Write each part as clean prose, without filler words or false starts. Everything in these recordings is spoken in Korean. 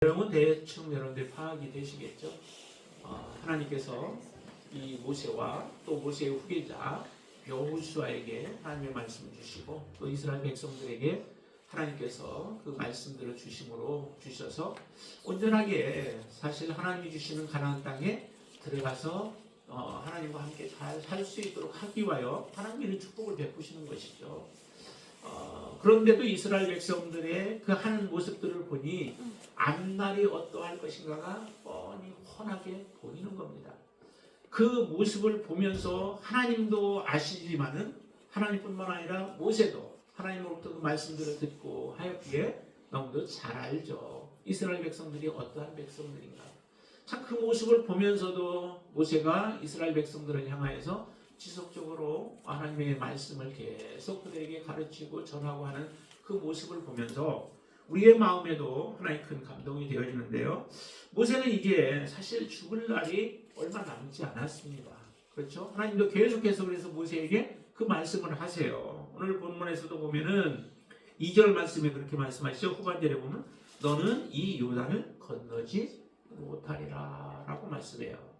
내용은 대충 여러분들 파악이 되시겠죠? 하나님께서 이 모세와 또 모세의 후계자 여호수아에게 하나님의 말씀을 주시고 또 이스라엘 백성들에게 하나님께서 그 말씀들을 주셔서 온전하게 사실 하나님이 주시는 가나안 땅에 들어가서 하나님과 함께 잘 살 수 있도록 하기 위하여 하나님의 축복을 베푸시는 것이죠. 그런데도 이스라엘 백성들의 그 하는 모습들을 보니 앞날이 어떠할 것인가가 뻔히 훤하게 보이는 겁니다. 그 모습을 보면서 하나님도 아시지만은 하나님뿐만 아니라 모세도 하나님으로부터 그 말씀들을 듣고 하였기에 너무도 잘 알죠. 이스라엘 백성들이 어떠한 백성들인가. 참 그 모습을 보면서도 모세가 이스라엘 백성들을 향하여서 지속적으로 하나님의 말씀을 계속 그들에게 가르치고 전하고 하는 그 모습을 보면서 우리의 마음에도 하나의 큰 감동이 되어지는데요. 모세는 이제 사실 죽을 날이 얼마 남지 않았습니다. 그렇죠? 하나님도 계속해서 그래서 모세에게 그 말씀을 하세요. 오늘 본문에서도 보면은 2절 말씀에 그렇게 말씀하시죠. 후반절에 보면 너는 이 요단을 건너지 못하리라 라고 말씀해요.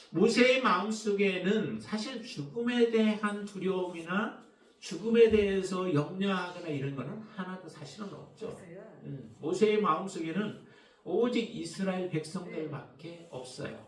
모세의 마음속에는 사실 죽음에 대한 두려움이나 죽음에 대해서 염려하거나 이런 거는 하나도 사실은 없죠. 모세의 마음속에는 오직 이스라엘 백성들밖에 없어요.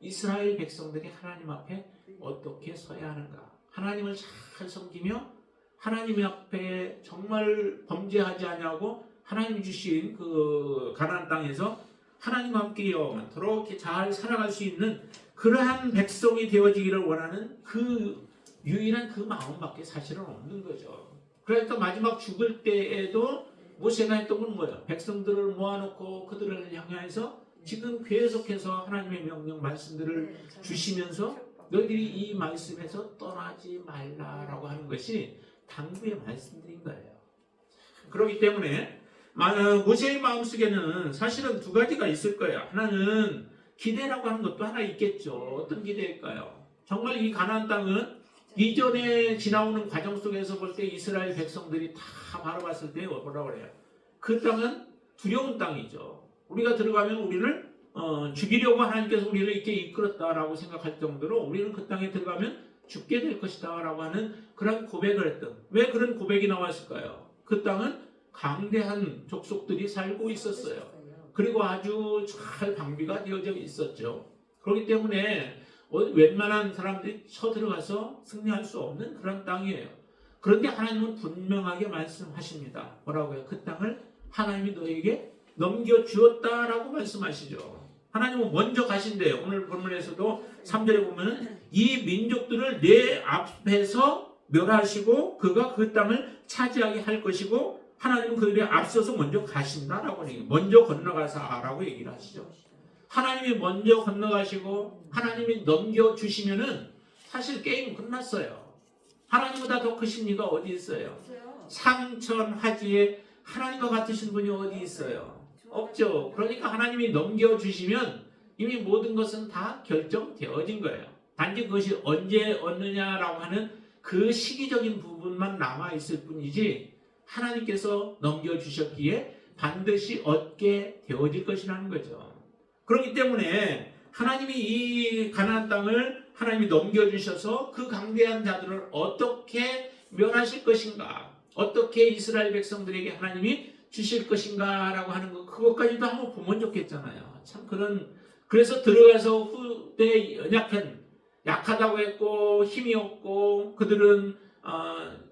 이스라엘 백성들이 하나님 앞에 어떻게 서야 하는가. 하나님을 잘 섬기며 하나님 앞에 정말 범죄하지 않냐고 하나님 주신 그 가나안 땅에서 하나님과 함께 영원토록 이렇게 잘 살아갈 수 있는 그러한 백성이 되어지기를 원하는 그 유일한 그 마음밖에 사실은 없는 거죠. 그러니까 마지막 죽을 때에도 모세가 했던 건 뭐예요? 백성들을 모아놓고 그들을 향해서 지금 계속해서 하나님의 명령 말씀들을 주시면서 너희들이 이 말씀에서 떠나지 말라라고 하는 것이 당부의 말씀들인 거예요. 그렇기 때문에 모세의 마음속에는 사실은 두 가지가 있을 거예요. 하나는 기대라고 하는 것도 하나 있겠죠. 어떤 기대일까요? 정말 이 가나안 땅은 이전에 지나오는 과정 속에서 볼 때 이스라엘 백성들이 다 바라봤을 때 뭐라고 그래요? 그 땅은 두려운 땅이죠. 우리가 들어가면 우리를 죽이려고 하나님께서 우리를 이렇게 이끌었다라고 생각할 정도로 우리는 그 땅에 들어가면 죽게 될 것이다 라고 하는 그런 고백을 했던. 왜 그런 고백이 나왔을까요? 그 땅은 강대한 족속들이 살고 있었어요. 그리고 아주 잘 방비가 되어져 있었죠. 그렇기 때문에 웬만한 사람들이 쳐들어가서 승리할 수 없는 그런 땅이에요. 그런데 하나님은 분명하게 말씀하십니다. 뭐라고요? 그 땅을 하나님이 너에게 넘겨주었다라고 말씀하시죠. 하나님은 먼저 가신대요. 오늘 본문에서도 3절에 보면 이 민족들을 내 앞에서 멸하시고 그가 그 땅을 차지하게 할 것이고 하나님은 그들의 앞서서 먼저 가신다라고 얘기해요. 먼저 건너가사라고 얘기를 하시죠. 하나님이 먼저 건너가시고 하나님이 넘겨주시면은 사실 게임 끝났어요. 하나님보다 더 크신 이가 어디 있어요? 상천하지에 하나님과 같으신 분이 어디 있어요? 없죠. 그러니까 하나님이 넘겨주시면 이미 모든 것은 다 결정되어진 거예요. 단지 그것이 언제 얻느냐라고 하는 그 시기적인 부분만 남아있을 뿐이지 하나님께서 넘겨주셨기에 반드시 얻게 되어질 것이라는 거죠. 그렇기 때문에 하나님이 이 가나안 땅을 하나님이 넘겨주셔서 그 강대한 자들을 어떻게 멸하실 것인가, 어떻게 이스라엘 백성들에게 하나님이 주실 것인가 라고 하는 것, 그것까지도 한번 보면 좋겠잖아요. 참 그래서 들어가서 후대에 약하다고 했고 힘이 없고 그들은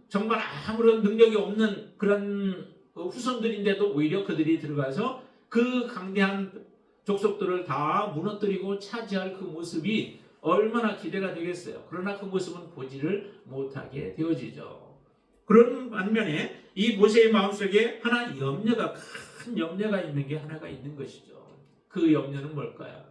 정말 아무런 능력이 없는 그런 후손들인데도 오히려 그들이 들어가서 그 강대한 족속들을 다 무너뜨리고 차지할 그 모습이 얼마나 기대가 되겠어요. 그러나 그 모습은 보지를 못하게 되어지죠. 그런 반면에 이 모세의 마음속에 하나 큰 염려가 있는 게 하나가 있는 것이죠. 그 염려는 뭘까요?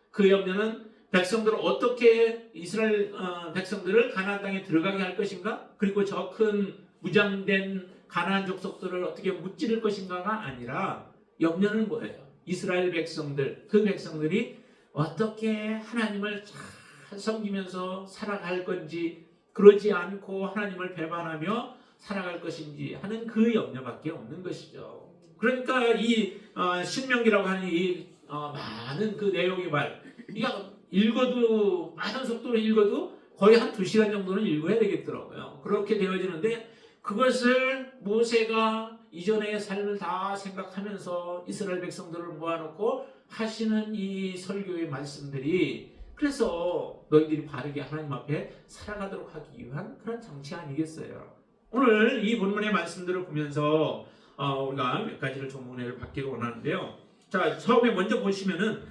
그 염려는 백성들을 어떻게 이스라엘 백성들을 가나안 땅에 들어가게 할 것인가? 그리고 저 큰 무장된 가나안 족속들을 어떻게 무찌를 것인가가 아니라 염려는 뭐예요? 이스라엘 백성들, 그 백성들이 어떻게 하나님을 잘 섬기면서 살아갈 건지 그러지 않고 하나님을 배반하며 살아갈 것인지 하는 그 염려밖에 없는 것이죠. 그러니까 이 신명기라고 하는 이 많은 그 내용의 말, 이거 읽어도 많은 속도로 읽어도 거의 한 2시간 정도는 읽어야 되겠더라고요. 그렇게 되어지는데 그것을 모세가 이전의 삶을 다 생각하면서 이스라엘 백성들을 모아놓고 하시는 이 설교의 말씀들이, 그래서 너희들이 바르게 하나님 앞에 살아가도록 하기 위한 그런 장치 아니겠어요? 오늘 이 본문의 말씀들을 보면서 우리가 몇 가지를 좀 은혜를 받기를 원하는데요. 자, 처음에 먼저 보시면은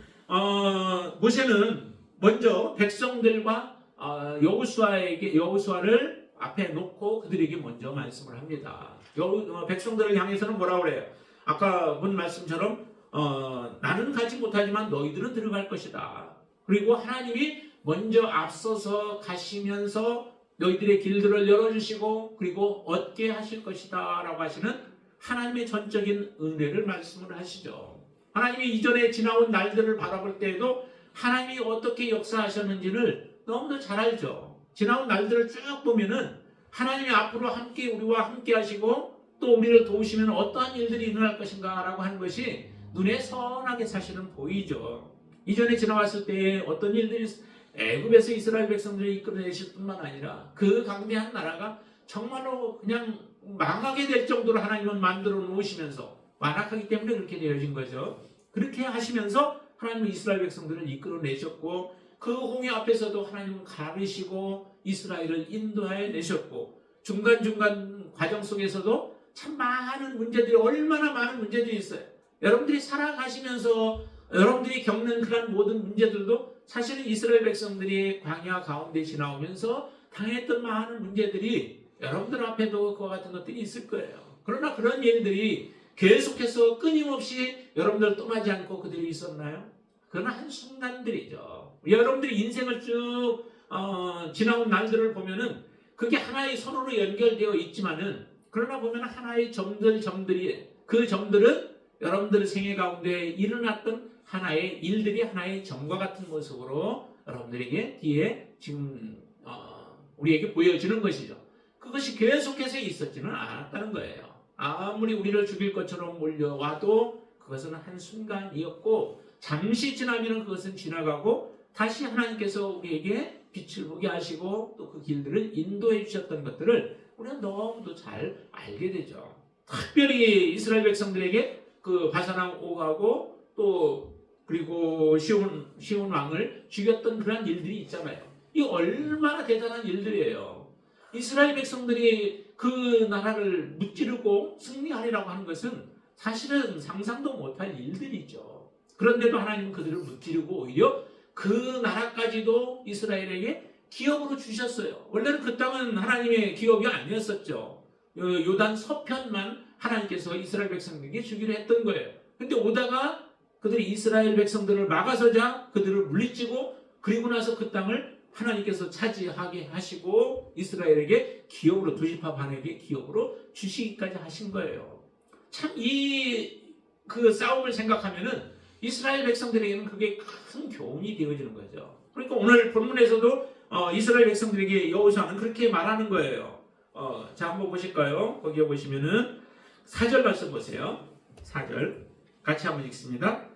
모세는 먼저 백성들과 여호수아를 앞에 놓고 그들에게 먼저 말씀을 합니다. 백성들을 향해서는 뭐라고 그래요? 아까 본 말씀처럼 나는 가지 못하지만 너희들은 들어갈 것이다. 그리고 하나님이 먼저 앞서서 가시면서 너희들의 길들을 열어주시고 그리고 얻게 하실 것이다 라고 하시는 하나님의 전적인 은혜를 말씀을 하시죠. 하나님이 이전에 지나온 날들을 바라볼 때에도 하나님이 어떻게 역사하셨는지를 너무도 잘 알죠. 지나온 날들을 쭉 보면은 하나님이 앞으로 함께 우리와 함께 하시고 또 우리를 도우시면 어떠한 일들이 일어날 것인가 라고 하는 것이 눈에 선하게 사실은 보이죠. 이전에 지나왔을 때 어떤 일들이 애굽에서 이스라엘 백성들을 이끌어내실 뿐만 아니라 그 강대한 나라가 정말로 그냥 망하게 될 정도로 하나님은 만들어 놓으시면서 완악하기 때문에 그렇게 되어진 거죠. 그렇게 하시면서 하나님은 이스라엘 백성들을 이끌어내셨고 그 홍해 앞에서도 하나님은 가르시고 이스라엘을 인도하여 내셨고 중간중간 과정 속에서도 참 많은 문제들이, 얼마나 많은 문제들이 있어요. 여러분들이 살아가시면서 여러분들이 겪는 그런 모든 문제들도 사실은 이스라엘 백성들이 광야 가운데 지나오면서 당했던 많은 문제들이 여러분들 앞에도 그와 같은 것들이 있을 거예요. 그러나 그런 일들이 계속해서 끊임없이 여러분들 떠나지 않고 그들이 있었나요? 그건 한순간들이죠. 여러분들이 인생을 쭉 지나온 날들을 보면은 그게 하나의 선으로 연결되어 있지만은, 그러나 보면 하나의 점들이, 그 점들은 여러분들 생애 가운데 일어났던 하나의 일들이 하나의 점과 같은 모습으로 여러분들에게 뒤에 지금 우리에게 보여지는 것이죠. 그것이 계속해서 있었지는 않았다는 거예요. 아무리 우리를 죽일 것처럼 몰려와도 그것은 한순간이었고 잠시 지나면 그것은 지나가고 다시 하나님께서 우리에게 빛을 보게 하시고 또 그 길들을 인도해 주셨던 것들을 우리는 너무도 잘 알게 되죠. 특별히 이스라엘 백성들에게 그 바산왕 옥하고 또 그리고 시온 왕을 죽였던 그런 일들이 있잖아요. 이 얼마나 대단한 일들이에요. 이스라엘 백성들이 그 나라를 무찌르고 승리하리라고 하는 것은 사실은 상상도 못할 일들이죠. 그런데도 하나님은 그들을 무찌르고 오히려 그 나라까지도 이스라엘에게 기업으로 주셨어요. 원래는 그 땅은 하나님의 기업이 아니었었죠. 요단 서편만 하나님께서 이스라엘 백성들에게 주기로 했던 거예요. 근데 오다가 그들이 이스라엘 백성들을 막아서자 그들을 물리치고 그리고 나서 그 땅을 하나님께서 차지하게 하시고 이스라엘에게 기업으로, 두지파 반에게 기업으로 주시기까지 하신 거예요. 참 그 싸움을 생각하면은 이스라엘 백성들에게는 그게 큰 교훈이 되어지는 거죠. 그러니까 오늘 본문에서도 이스라엘 백성들에게 여호수아는 그렇게 말하는 거예요. 자, 한번 보실까요? 거기에 보시면은 4절 말씀 보세요. 4절 같이 한번 읽습니다.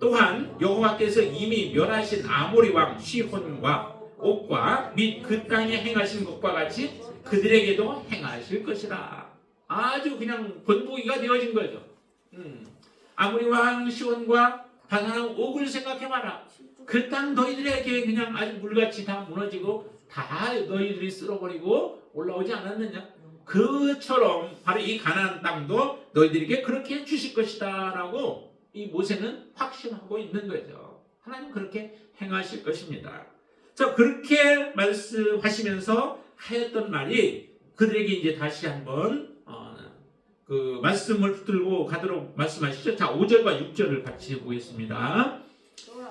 또한 여호와께서 이미 멸하신 아모리 왕 시혼과 옥과 및 그 땅에 행하신 것과 같이 그들에게도 행하실 것이라. 아주 그냥 본보기가 되어진 거죠. 아모리 왕 시혼과 바산왕 옥을 생각해봐라. 그 땅 너희들에게 그냥 아주 물같이 다 무너지고 다 너희들이 쓸어버리고 올라오지 않았느냐? 그처럼 바로 이 가나안 땅도 너희들에게 그렇게 주실 것이다 라고 이 모세는 확신하고 있는 거죠. 하나님 그렇게 행하실 것입니다. 자, 그렇게 말씀하시면서 하였던 말이 그들에게 이제 다시 한번 그 말씀을 붙들고 가도록 말씀하시죠. 자, 5절과 6절을 같이 보겠습니다.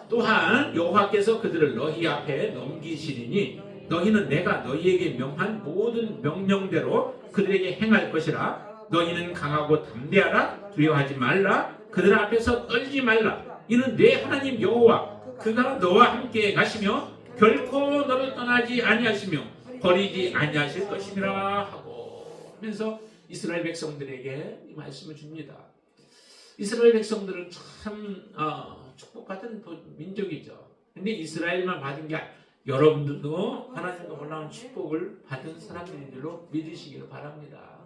또한 여호와께서 그들을 너희 앞에 넘기시리니 너희는 내가 너희에게 명한 모든 명령대로 그들에게 행할 것이라. 너희는 강하고 담대하라. 두려워하지 말라. 그들 앞에서 떨지 말라. 이는 내 하나님 여호와 그가 너와 함께 가시며 결코 너를 떠나지 아니하시며 버리지 아니하실 것임이라 하고 하면서 이스라엘 백성들에게 이 말씀을 줍니다. 이스라엘 백성들은 참 축복받은 민족이죠. 근데 이스라엘만 받은 게 여러분들도 하나님과 놀라운 축복을 받은 사람들인 줄로 믿으시기를 바랍니다.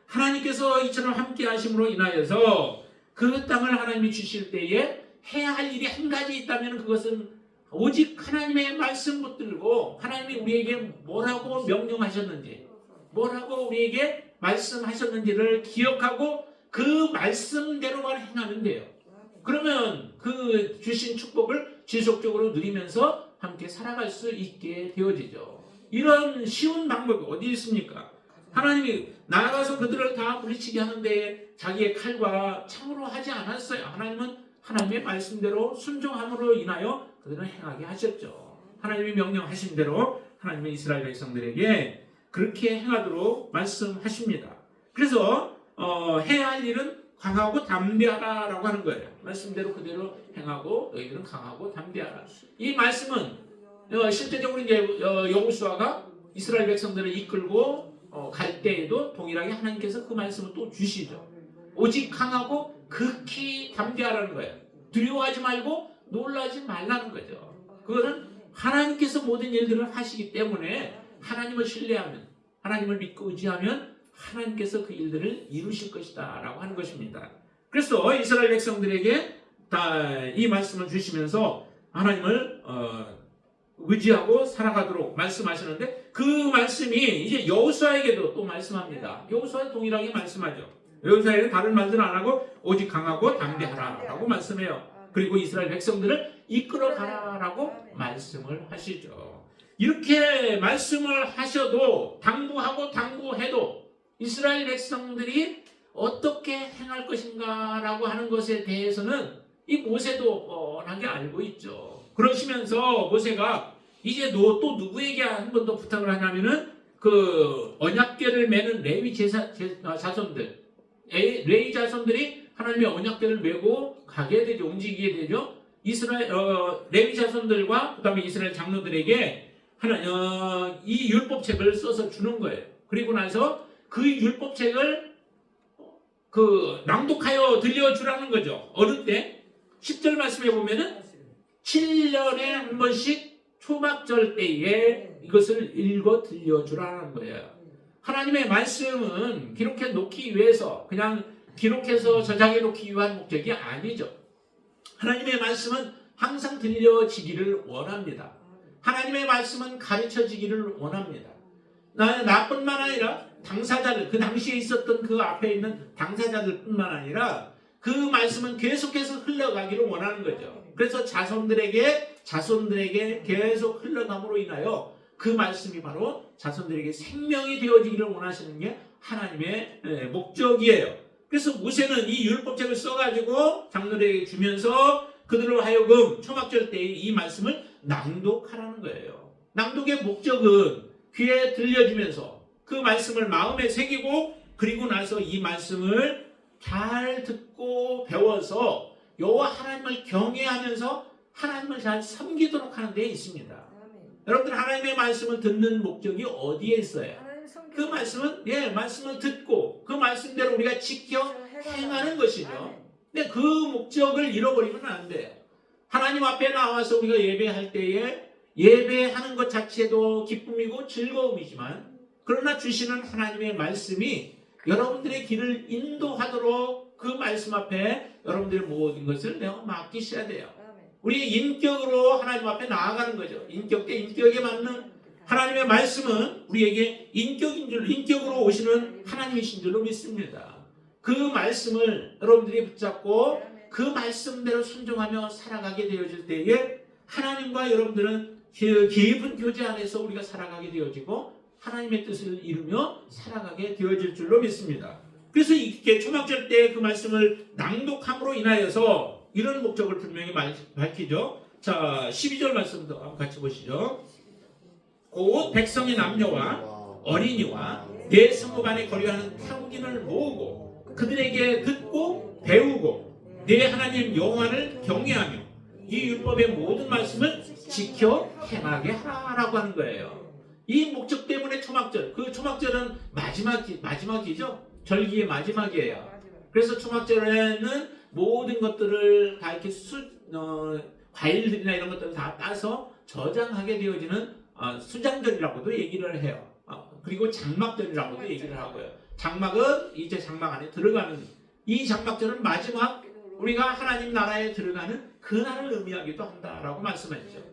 하나님께서 이처럼 함께 하심으로 인하여서 그 땅을 하나님이 주실 때에 해야 할 일이 한 가지 있다면 그것은 오직 하나님의 말씀 붙들고 하나님이 우리에게 뭐라고 명령하셨는지, 뭐라고 우리에게 말씀하셨는지를 기억하고 그 말씀대로만 행하면 돼요. 그러면 그 주신 축복을 지속적으로 누리면서 함께 살아갈 수 있게 되어지죠. 이런 쉬운 방법이 어디 있습니까? 하나님이 나아가서 그들을 다 물리치게 하는데 자기의 칼과 창으로 하지 않았어요. 하나님은 하나님의 말씀대로 순종함으로 인하여 그들은 행하게 하셨죠. 하나님이 명령하신 대로 하나님의 이스라엘 백성들에게 그렇게 행하도록 말씀하십니다. 그래서 해야 할 일은 강하고 담대하라라고 하는 거예요. 말씀대로 그대로 행하고 너희들은 강하고 담대하라. 이 말씀은 실제적으로 이제 여호수아가 이스라엘 백성들을 이끌고 갈 때에도 동일하게 하나님께서 그 말씀을 또 주시죠. 오직 강하고 극히 담대하라는 거예요. 두려워하지 말고 놀라지 말라는 거죠. 그거는 하나님께서 모든 일들을 하시기 때문에 하나님을 신뢰하면, 하나님을 믿고 의지하면 하나님께서 그 일들을 이루실 것이다 라고 하는 것입니다. 그래서 이스라엘 백성들에게 다 이 말씀을 주시면서 하나님을 의지하고 살아가도록 말씀하시는데 그 말씀이 이제 여호수아에게도 또 말씀합니다. 여호수아에 동일하게 말씀하죠. 여호수아에는 다른 말들은 안 하고 오직 강하고 담대하라 라고 말씀해요. 그리고 이스라엘 백성들을 이끌어 가라라고 말씀을 하시죠. 이렇게 말씀을 하셔도 당부하고 당부해도 이스라엘 백성들이 어떻게 행할 것인가라고 하는 것에 대해서는 이 모세도 뻔하게 알고 있죠. 그러시면서 모세가 이제 또 누구에게 한 번 더 부탁을 하냐면은 그 언약궤를 매는 레위 자손들, 레위 자손들이 하나님의 언약궤를 메고 가게 되죠. 움직이게 되죠. 이스라엘 레위 자손들과 그다음에 이스라엘 장로들에게 이 율법책을 써서 주는 거예요. 그리고 나서 그 율법책을 낭독하여 들려주라는 거죠. 어느 때 10절 말씀에 보면은 7년에 한 번씩 초막절 때에 이것을 읽어 들려주라는 거예요. 하나님의 말씀은 기록해 놓기 위해서 그냥 기록해서 저장해 놓기 위한 목적이 아니죠. 하나님의 말씀은 항상 들려지기를 원합니다. 하나님의 말씀은 가르쳐지기를 원합니다. 나뿐만 아니라 당사자들, 그 당시에 있었던 그 앞에 있는 당사자들뿐만 아니라 그 말씀은 계속해서 흘러가기를 원하는 거죠. 그래서 자손들에게 계속 흘러감으로 인하여 그 말씀이 바로 자손들에게 생명이 되어지기를 원하시는 게 하나님의 목적이에요. 그래서 모세는 이 율법책을 써가지고 장로들에게 주면서 그들로 하여금 초막절 때에 이 말씀을 낭독하라는 거예요. 낭독의 목적은 귀에 들려지면서 그 말씀을 마음에 새기고 그리고 나서 이 말씀을 잘 듣고 배워서 여호와 하나님을 경외하면서 하나님을 잘 섬기도록 하는 데 있습니다. 여러분들 하나님의 말씀을 듣는 목적이 어디에 있어요? 그 말씀은 말씀을 듣고 그 말씀대로 우리가 지켜 행하는 것이죠. 근데 그 목적을 잃어버리면 안 돼요. 하나님 앞에 나와서 우리가 예배할 때에 예배하는 것 자체도 기쁨이고 즐거움이지만 그러나 주시는 하나님의 말씀이 여러분들의 길을 인도하도록 그 말씀 앞에 여러분들의 모든 것을 내가 맡기셔야 돼요. 우리 인격으로 하나님 앞에 나아가는 거죠. 인격 대 인격에 맞는 하나님의 말씀은 우리에게 인격으로 오시는 하나님이신 줄로 믿습니다. 그 말씀을 여러분들이 붙잡고 그 말씀대로 순종하며 살아가게 되어질 때에 하나님과 여러분들은 깊은 교제 안에서 우리가 살아가게 되어지고 하나님의 뜻을 이루며 살아가게 되어질 줄로 믿습니다. 그래서 이렇게 초막절 때 그 말씀을 낭독함으로 인하여서 이런 목적을 분명히 밝히죠. 자, 12절 말씀도 같이 보시죠. 곧 백성의 남녀와 어린이와 내 성읍 안에 거류하는 태국인을 모으고 그들에게 듣고 배우고 내 하나님 여호와를 경외하며 이 율법의 모든 말씀을 지켜 행하게 하라고 하는 거예요. 이 목적 때문에 초막절, 그 초막절은 마지막이죠. 절기의 마지막이에요. 그래서 초막절에는 모든 것들을 다 이렇게 과일들이나 이런 것들을 다 따서 저장하게 되어지는 수장절이라고도 얘기를 해요. 그리고 장막절이라고도 얘기를 하고요. 장막은 이제 장막 안에 들어가는, 이 장막절은 마지막 우리가 하나님 나라에 들어가는 그날을 의미하기도 한다라고 말씀하셨죠.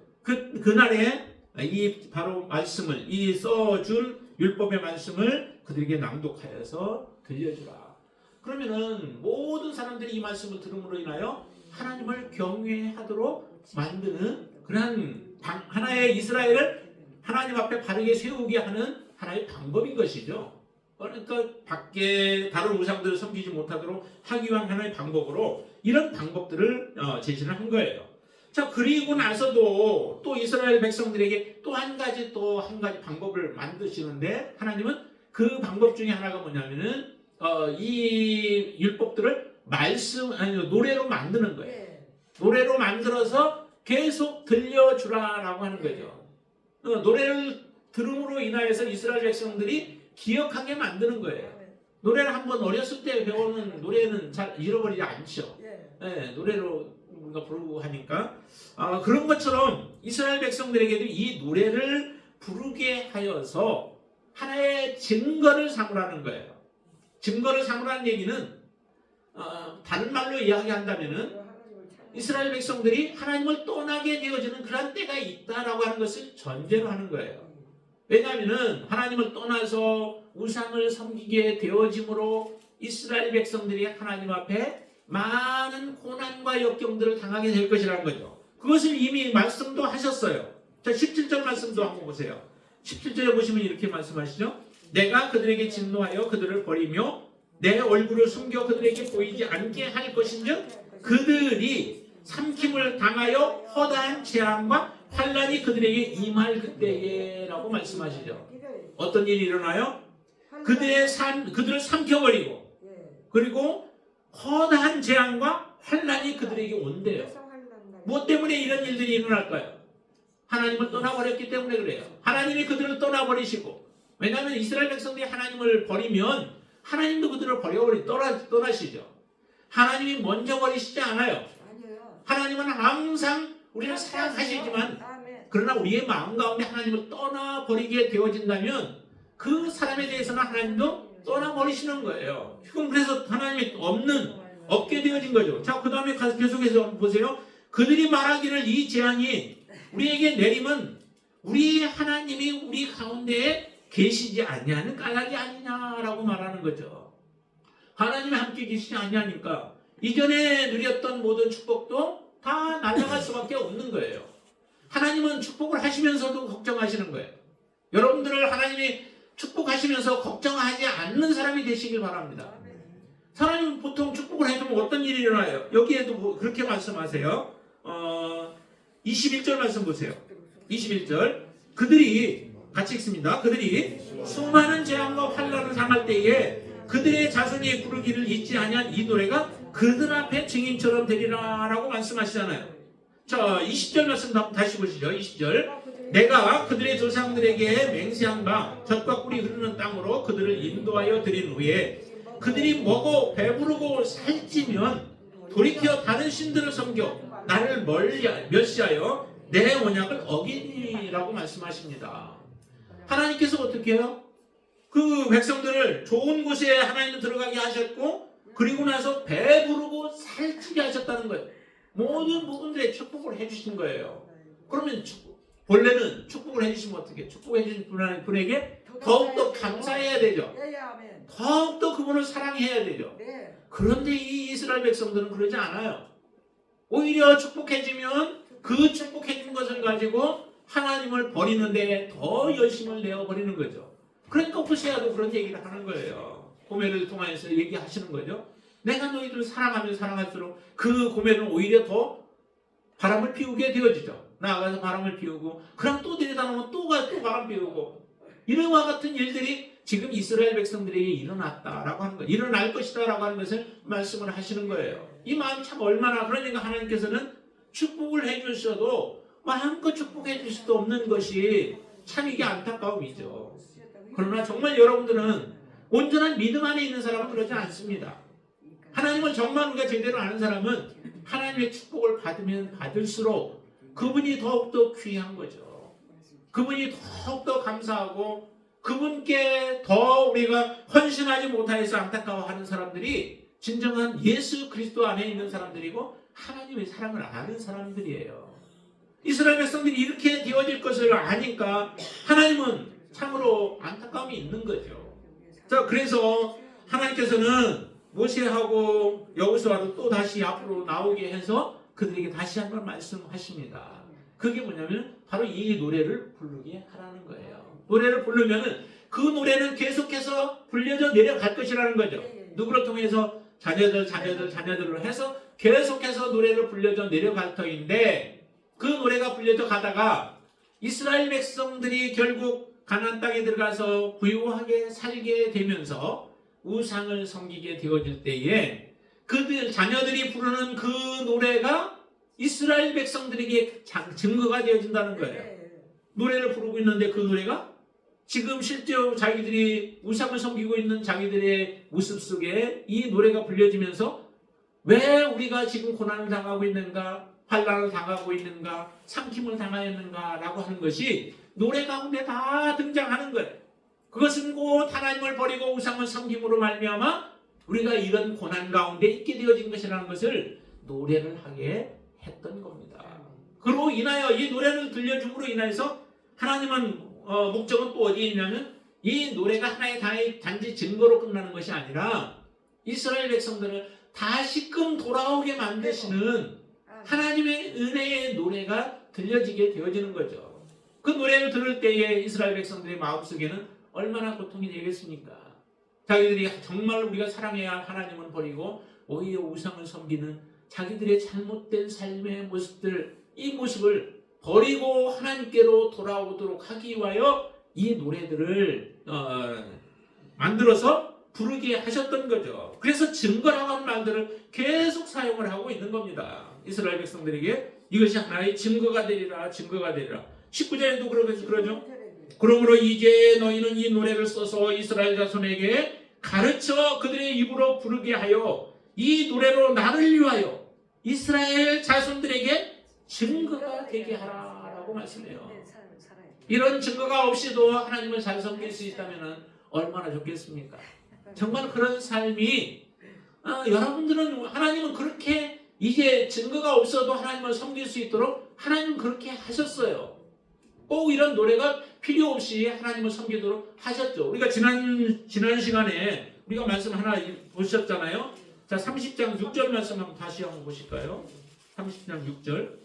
그날에 이 바로 말씀을, 이 써준 율법의 말씀을 그들에게 낭독하여서 들려주라. 그러면은 모든 사람들이 이 말씀을 들음으로 인하여 하나님을 경외하도록 만드는 그런 하나의 이스라엘을 하나님 앞에 바르게 세우게 하는 하나의 방법인 것이죠. 그러니까 밖에 다른 우상들을 섬기지 못하도록 하기 위한 하나의 방법으로 이런 방법들을 제시를 한 거예요. 자, 그리고 나서도 또 이스라엘 백성들에게 또 한 가지 방법을 만드시는데, 하나님은 그 방법 중에 하나가 뭐냐면은 이 율법들을 노래로 만드는 거예요. 노래로 만들어서 계속 들려주라라고 하는 거죠. 노래를 들음으로 인하여서 이스라엘 백성들이 기억하게 만드는 거예요. 노래를 한번 어렸을 때 배우는 노래는 잘 잃어버리지 않죠. 네, 노래로 우리가 부르고 하니까 그런 것처럼 이스라엘 백성들에게도 이 노래를 부르게 하여서 하나의 증거를 삼으라는 거예요. 증거를 삼으라는 얘기는 다른 말로 이야기한다면은 이스라엘 백성들이 하나님을 떠나게 되어지는 그런 때가 있다라고 하는 것을 전제로 하는 거예요. 왜냐하면은 하나님을 떠나서 우상을 섬기게 되어짐으로 이스라엘 백성들이 하나님 앞에 많은 고난과 역경들을 당하게 될 것이라는 거죠. 그것을 이미 말씀도 하셨어요. 자, 17절 말씀도 한번 보세요. 17절에 보시면 이렇게 말씀하시죠. 내가 그들에게 진노하여 그들을 버리며 내 얼굴을 숨겨 그들에게 보이지 않게 할 것인즉 그들이 삼킴을 당하여 허다한 재앙과 환란이 그들에게 임할 그때에 라고 말씀하시죠. 어떤 일이 일어나요? 그들을 삼켜버리고 그리고 허다한 재앙과 환란이 그들에게 온대요. 무엇 때문에 이런 일들이 일어날까요? 하나님을 떠나버렸기 때문에 그래요. 하나님이 그들을 떠나버리시고, 왜냐하면 이스라엘 백성들이 하나님을 버리면 하나님도 그들을 떠나시죠. 하나님이 먼저 버리시지 않아요. 하나님은 항상 우리를 사랑하시지만 그러나 우리의 마음 가운데 하나님을 떠나버리게 되어진다면 그 사람에 대해서는 하나님도 떠나버리시는 거예요. 지금 그래서 하나님이 없게 되어진 거죠. 자, 그 다음에 계속해서 보세요. 그들이 말하기를 이 재앙이 우리에게 내림은 우리 하나님이 우리 가운데에 계시지 아니하는 까닭이 아니냐라고 말하는 거죠. 하나님이 함께 계시지 아니하니까 이전에 누렸던 모든 축복도 다 날아갈 수밖에 없는 거예요. 하나님은 축복을 하시면서도 걱정하시는 거예요. 여러분들을 하나님이 축복하시면서 걱정하지 않는 사람이 되시길 바랍니다. 하나님은 보통 축복을 해주면 어떤 일이 일어나요? 여기에도 그렇게 말씀하세요. 21절 말씀 보세요. 21절 그들이 같이 읽습니다. 그들이 수많은 재앙과 환난을 당할 때에 그들의 자손이 부르기를 잊지 아니한 이 노래가 그들 앞에 증인처럼 되리라 라고 말씀하시잖아요. 자, 20절 말씀 다시 보시죠. 20절 내가 그들의 조상들에게 맹세한 바 젖과 꿀이 흐르는 땅으로 그들을 인도하여 드린 후에 그들이 먹어 배부르고 살찌면 돌이켜 다른 신들을 섬겨 나를 멸시하여 내 언약을 어기니라고 말씀하십니다. 하나님께서 어떻게 해요? 그 백성들을 좋은 곳에 하나님은 들어가게 하셨고 그리고 나서 배부르고 살찌게 하셨다는 거예요. 모든 부분들에 축복을 해주신 거예요. 그러면 본래는 축복을 해주시면 어떻게? 축복해 주신 분에게 더욱더 감사해야 되죠. 더욱더 그분을 사랑해야 되죠. 그런데 이 이스라엘 백성들은 그러지 않아요. 오히려 축복해주면 그 축복해준 것을 가지고 하나님을 버리는데 더 열심을 내어버리는 거죠. 그러니까 호세아도 그런 얘기를 하는 거예요. 고멜을 통해서 얘기하시는 거죠. 내가 너희들을 사랑하면 사랑할수록 그 고멜은 오히려 더 바람을 피우게 되어지죠. 나아가서 바람을 피우고 그럼 또 들여다보면 또 바람 피우고 이런와 같은 일들이 지금 이스라엘 백성들에게 일어났다라고 하는 거예요. 일어날 것이다라고 하는 것을 말씀을 하시는 거예요. 이 마음이 참 얼마나, 그러니까 하나님께서는 축복을 해주셔도 마음껏 축복해 줄 수도 없는 것이 참 이게 안타까움이죠. 그러나 정말 여러분들은 온전한 믿음 안에 있는 사람은 그러지 않습니다. 하나님을 정말 우리가 제대로 아는 사람은 하나님의 축복을 받으면 받을수록 그분이 더욱더 귀한 거죠. 그분이 더욱더 감사하고 그분께 더 우리가 헌신하지 못하여서 안타까워하는 사람들이 진정한 예수 그리스도 안에 있는 사람들이고 하나님의 사랑을 아는 사람들이에요. 이스라엘 백성들이 이렇게 되어질 것을 아니까 하나님은 참으로 안타까움이 있는 거죠. 자, 그래서 하나님께서는 모세하고 여호수아도 또 다시 앞으로 나오게 해서 그들에게 다시 한번 말씀하십니다. 그게 뭐냐면 바로 이 노래를 부르게 하라는 거예요. 노래를 부르면은 그 노래는 계속해서 불려져 내려갈 것이라는 거죠. 누구를 통해서 자녀들로 해서 계속해서 노래를 불려져 내려갈 터인데 그 노래가 불려져 가다가 이스라엘 백성들이 결국 가나안 땅에 들어가서 부유하게 살게 되면서 우상을 섬기게 되어질 때에 그들 자녀들이 부르는 그 노래가 이스라엘 백성들에게 증거가 되어진다는 거예요. 노래를 부르고 있는데 그 노래가 지금 실제로 자기들이 우상을 섬기고 있는 자기들의 모습 속에 이 노래가 불려지면서 왜 우리가 지금 고난을 당하고 있는가, 환난을 당하고 있는가, 삼킴을 당하였는가 라고 하는 것이 노래 가운데 다 등장하는 거예요. 그것은 곧 하나님을 버리고 우상을 섬김으로 말미암아 우리가 이런 고난 가운데 있게 되어진 것이라는 것을 노래를 하게 했던 겁니다. 그로 인하여 이 노래를 들려줌으로 인해서 하나님은 목적은 또 어디에 있냐면 이 노래가 하나의 단지 증거로 끝나는 것이 아니라 이스라엘 백성들을 다시금 돌아오게 만드시는 하나님의 은혜의 노래가 들려지게 되어지는 거죠. 그 노래를 들을 때에 이스라엘 백성들의 마음속에는 얼마나 고통이 되겠습니까? 자기들이 정말 우리가 사랑해야 할 하나님을 버리고 오히려 우상을 섬기는 자기들의 잘못된 삶의 모습들, 이 모습을 버리고 하나님께로 돌아오도록 하기 위하여 이 노래들을 만들어서 부르게 하셨던 거죠. 그래서 증거라고 하는 말들을 계속 사용을 하고 있는 겁니다. 이스라엘 백성들에게 이것이 하나의 증거가 되리라, 증거가 되리라. 19절에도 그러죠. 그러므로 이제 너희는 이 노래를 써서 이스라엘 자손에게 가르쳐 그들의 입으로 부르게 하여 이 노래로 나를 위하여 이스라엘 자손들에게 증거가 되게 하라라고 말씀해요. 이런 증거가 없이도 하나님을 잘 섬길 수 있다면 얼마나 좋겠습니까? 정말 그런 삶이 여러분들은 하나님은 그렇게 이제 증거가 없어도 하나님을 섬길 수 있도록 하나님은 그렇게 하셨어요. 꼭 이런 노래가 필요 없이 하나님을 섬기도록 하셨죠. 우리가 지난 시간에 우리가 말씀 하나 보셨잖아요. 자, 30장 6절 말씀 다시 한번 보실까요? 30장 6절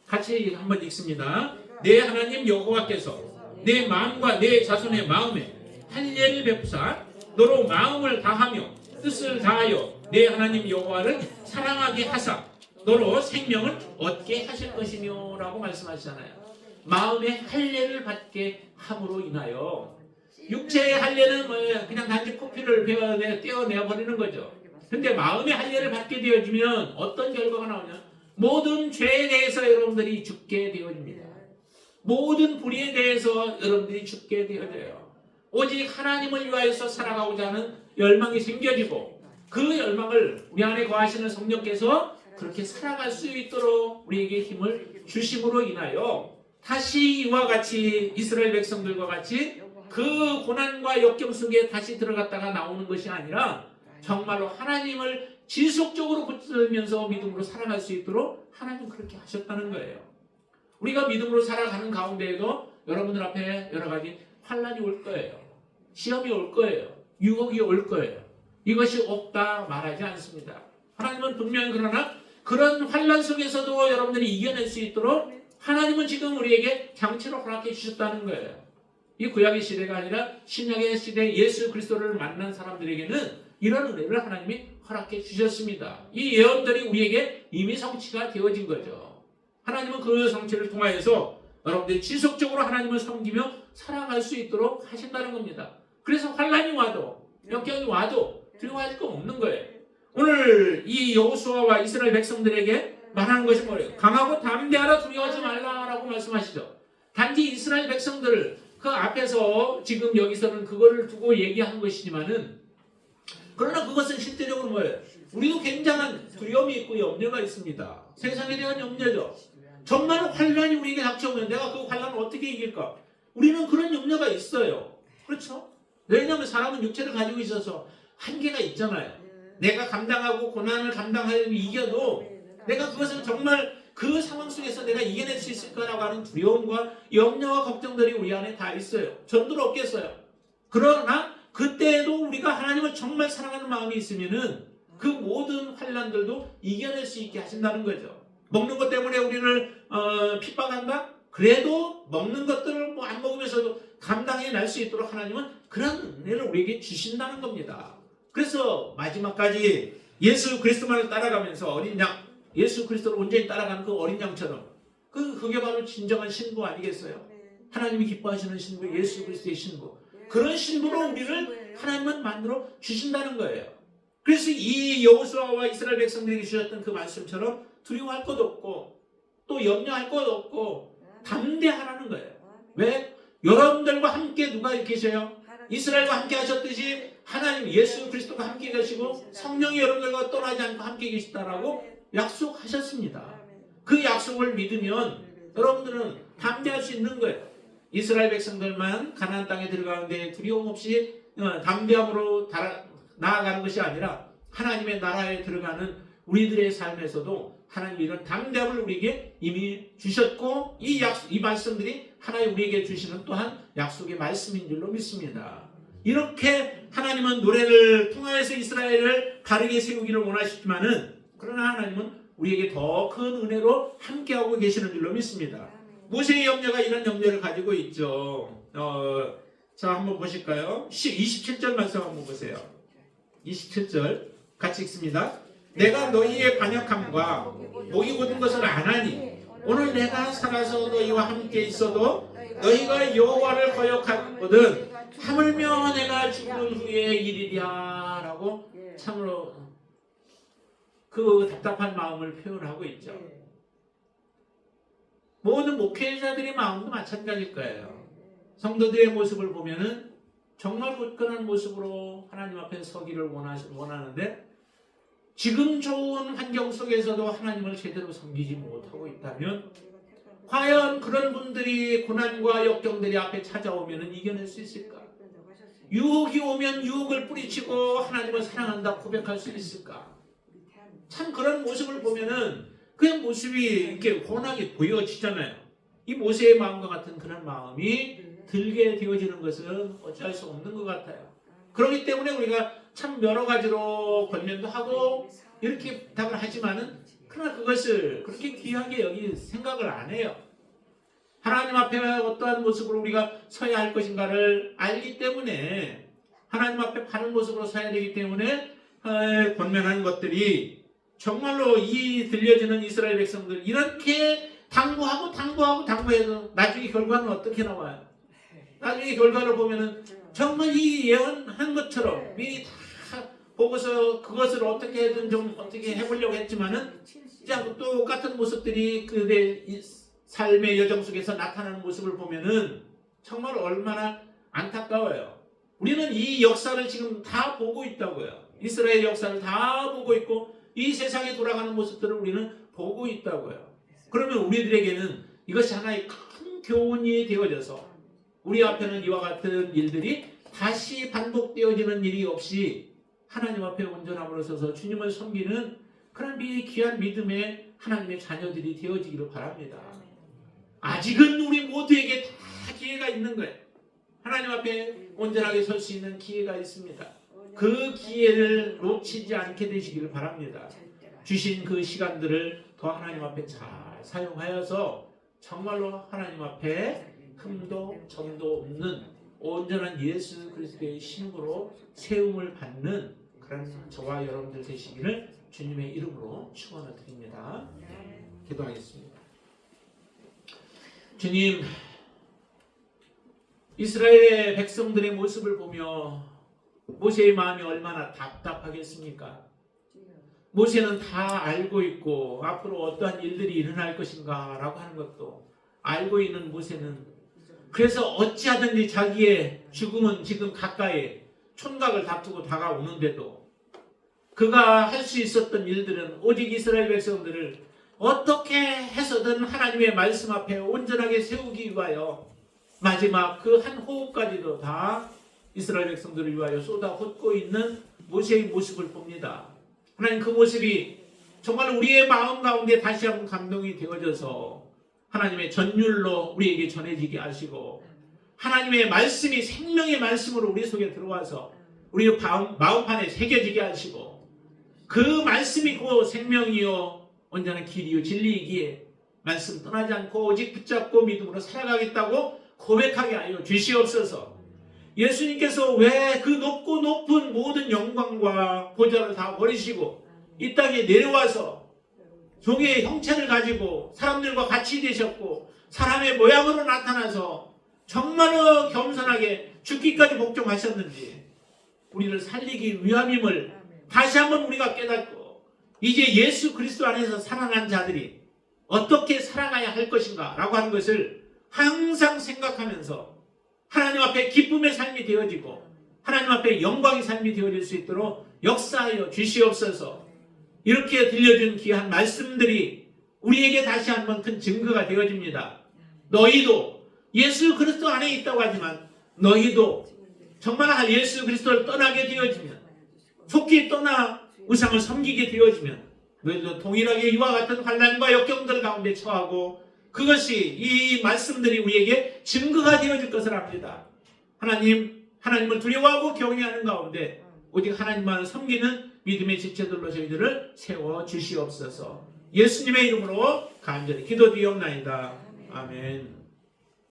같이 한번 읽습니다. 내 하나님 여호와께서 내 마음과 내 자손의 마음에 할례를 베푸사 너로 마음을 다하며 뜻을 다하여 내 하나님 여호와를 사랑하게 하사 너로 생명을 얻게 하실 것이며 라고 말씀하시잖아요. 마음의 할례를 받게 함으로 인하여 육체의 할례는 그냥 단지 코피를 떼어내어 버리는 거죠. 근데 마음의 할례를 받게 되어지면 어떤 결과가 나오냐? 모든 죄에 대해서 여러분들이 죽게 되어집니다. 모든 불의에 대해서 여러분들이 죽게 되어져요. 오직 하나님을 위하여서 살아가고자 하는 열망이 생겨지고 그 열망을 우리 안에 거하시는 성령께서 그렇게 살아갈 수 있도록 우리에게 힘을 주심으로 인하여 다시 이와 같이 이스라엘 백성들과 같이 그 고난과 역경 속에 다시 들어갔다가 나오는 것이 아니라 정말로 하나님을 지속적으로 붙들면서 믿음으로 살아갈 수 있도록 하나님 그렇게 하셨다는 거예요. 우리가 믿음으로 살아가는 가운데에도 여러분들 앞에 여러 가지 환난이 올 거예요. 시험이 올 거예요. 유혹이 올 거예요. 이것이 없다 말하지 않습니다. 하나님은 분명히 그러나 그런 환난 속에서도 여러분들이 이겨낼 수 있도록 하나님은 지금 우리에게 장치로 허락해 주셨다는 거예요. 이 구약의 시대가 아니라 신약의 시대 예수 그리스도를 만난 사람들에게는 이런 은혜를 하나님이 허락해 주셨습니다. 이 예언들이 우리에게 이미 성취가 되어진 거죠. 하나님은 그 성취를 통하여서 여러분들이 지속적으로 하나님을 섬기며 살아갈 수 있도록 하신다는 겁니다. 그래서 환난이 와도 역경이 와도 두려워할 거 없는 거예요. 오늘 이 여호수아와 이스라엘 백성들에게 말하는 것이 뭐예요? 강하고 담대하라 두려워하지 말라라고 말씀하시죠. 단지 이스라엘 백성들 그 앞에서 지금 여기서는 그거를 두고 얘기하는 것이지만은 그러나 그것은 실제적으로 뭐예요? 우리도 굉장한 두려움이 있고 염려가 있습니다. 세상에 대한 염려죠. 정말 환란이 우리에게 닥쳐오면 내가 그 환란을 어떻게 이길까? 우리는 그런 염려가 있어요. 그렇죠? 왜냐하면 사람은 육체를 가지고 있어서 한계가 있잖아요. 내가 감당하고 고난을 감당하고 이겨도 내가 그것을 정말 그 상황 속에서 내가 이겨낼 수 있을까라고 하는 두려움과 염려와 걱정들이 우리 안에 다 있어요. 전도로 없겠어요. 그러나 그때에도 우리가 하나님을 정말 사랑하는 마음이 있으면은 그 모든 환란들도 이겨낼 수 있게 하신다는 거죠. 먹는 것 때문에 우리를 핍박한다? 그래도 먹는 것들을 뭐 안 먹으면서도 감당해 낼 수 있도록 하나님은 그런 은혜를 우리에게 주신다는 겁니다. 그래서 마지막까지 예수 그리스도만을 따라가면서 어린 양, 예수 그리스도를 온전히 따라가는 그 어린 양처럼 그게 바로 진정한 신부 아니겠어요? 하나님이 기뻐하시는 신부, 예수 그리스도의 신부. 그런 신부로 우리를 하나님은 만들어 주신다는 거예요. 그래서 이 여호수아와 이스라엘 백성들에게 주셨던 그 말씀처럼 두려워할 것 없고 또 염려할 것 없고 담대하라는 거예요. 왜? 여러분들과 함께 누가 계셔요? 이스라엘과 함께 하셨듯이 하나님 예수 그리스도가 함께 계시고 성령이 여러분들과 떠나지 않고 함께 계시다라고 약속하셨습니다. 그 약속을 믿으면 여러분들은 담대할 수 있는 거예요. 이스라엘 백성들만 가나안 땅에 들어가는데 두려움 없이 담대함으로 나아가는 것이 아니라 하나님의 나라에 들어가는 우리들의 삶에서도 하나님이 이런 담대함을 우리에게 이미 주셨고 이 말씀들이 하나님 우리에게 주시는 또한 약속의 말씀인 줄로 믿습니다. 이렇게 하나님은 노래를 통하여서 이스라엘을 바르게 세우기를 원하시지만은 그러나 하나님은 우리에게 더 큰 은혜로 함께하고 계시는 줄로 믿습니다. 모세의 염려가 이런 염려를 가지고 있죠. 자, 한번 보실까요? 27절 말씀 한번 보세요. 27절 같이 읽습니다. 내가 너희의 반역함과 목이 곧은 것을 아나니 오늘 내가 살아서 너희와 함께 있어도 너희가 여호와를 거역하거든 하물며 내가 죽은 후에 일이랴 라고 참으로 그 답답한 마음을 표현하고 있죠. 모든 목회자들의 마음도 마찬가지일 거예요. 성도들의 모습을 보면은 정말 굳건한 모습으로 하나님 앞에 서기를 원하는데 지금 좋은 환경 속에서도 하나님을 제대로 섬기지 못하고 있다면 과연 그런 분들이 고난과 역경들이 앞에 찾아오면 이겨낼 수 있을까? 유혹이 오면 유혹을 뿌리치고 하나님을 사랑한다 고백할 수 있을까? 참 그런 모습을 보면은 그 모습이 이렇게 훤하게 보여지잖아요. 이 모세의 마음과 같은 그런 마음이 들게 되어지는 것은 어찌할 수 없는 것 같아요. 그렇기 때문에 우리가 참 여러 가지로 권면도 하고 이렇게 부탁을 하지만은 그러나 그것을 그렇게 귀하게 여기 생각을 안 해요. 하나님 앞에 어떠한 모습으로 우리가 서야 할 것인가를 알기 때문에 하나님 앞에 바른 모습으로 서야 되기 때문에 권면하는 것들이 정말로 이 들려지는 이스라엘 백성들 이렇게 당부해도 나중에 결과는 어떻게 나와요? 나중에 결과를 보면은 정말 이 예언한 것처럼 미리 다 보고서 그것을 어떻게든 좀 어떻게 해보려고 했지만은 이제 똑같은 모습들이 그들의 삶의 여정 속에서 나타나는 모습을 보면은 정말 얼마나 안타까워요. 우리는 이 역사를 지금 다 보고 있다고요. 이스라엘 역사를 다 보고 있고 이 세상에 돌아가는 모습들을 우리는 보고 있다고요. 그러면 우리들에게는 이것이 하나의 큰 교훈이 되어져서 우리 앞에는 이와 같은 일들이 다시 반복되어지는 일이 없이 하나님 앞에 온전함으로 서서 주님을 섬기는 그런 귀한 믿음의 하나님의 자녀들이 되어지기를 바랍니다. 아직은 우리 모두에게 다 기회가 있는 거예요. 하나님 앞에 온전하게 설 수 있는 기회가 있습니다. 그 기회를 놓치지 않게 되시기를 바랍니다. 주신 그 시간들을 더 하나님 앞에 잘 사용하여서 정말로 하나님 앞에 흠도 점도 없는 온전한 예수 그리스도의 신부로 세움을 받는 그런 저와 여러분들 되시기를 주님의 이름으로 축원을 드립니다. 기도하겠습니다. 주님, 이스라엘의 백성들의 모습을 보며 모세의 마음이 얼마나 답답하겠습니까? 모세는 다 알고 있고 앞으로 어떠한 일들이 일어날 것인가 라고 하는 것도 알고 있는 모세는 그래서 어찌하든지 자기의 죽음은 지금 가까이 촌각을 다투고 다가오는데도 그가 할 수 있었던 일들은 오직 이스라엘 백성들을 어떻게 해서든 하나님의 말씀 앞에 온전하게 세우기 위하여 마지막 그 한 호흡까지도 다 이스라엘 백성들을 위하여 쏟아붓고 있는 모세의 모습을 봅니다. 하나님 그 모습이 정말 우리의 마음 가운데 다시 한번 감동이 되어져서 하나님의 전율로 우리에게 전해지게 하시고 하나님의 말씀이 생명의 말씀으로 우리 속에 들어와서 우리 마음판에 새겨지게 하시고 그 말씀이 그 생명이요 온전한 길이요 진리이기에 말씀 떠나지 않고 오직 붙잡고 믿음으로 살아가겠다고 고백하게 하여 주시옵소서. 예수님께서 왜 그 높고 높은 모든 영광과 보좌를 다 버리시고 이 땅에 내려와서 종의 형체를 가지고 사람들과 같이 되셨고 사람의 모양으로 나타나서 정말로 겸손하게 죽기까지 복종하셨는지 우리를 살리기 위함임을 다시 한번 우리가 깨닫고 이제 예수 그리스도 안에서 살아난 자들이 어떻게 살아가야 할 것인가 라고 하는 것을 항상 생각하면서 하나님 앞에 기쁨의 삶이 되어지고 하나님 앞에 영광의 삶이 되어질 수 있도록 역사하여 주시옵소서. 이렇게 들려준 귀한 말씀들이 우리에게 다시 한번 큰 증거가 되어집니다. 너희도 예수 그리스도 안에 있다고 하지만 너희도 정말 예수 그리스도를 떠나게 되어지면 속히 떠나 우상을 섬기게 되어지면 너희도 동일하게 이와 같은 환난과 역경들 가운데 처하고 그것이 이 말씀들이 우리에게 증거가 되어질 것을 압니다. 하나님을 두려워하고 경외하는 가운데 오직 하나님만 섬기는 믿음의 지체들로 저희들을 세워 주시옵소서. 예수님의 이름으로 간절히 기도드리옵나이다. 아멘.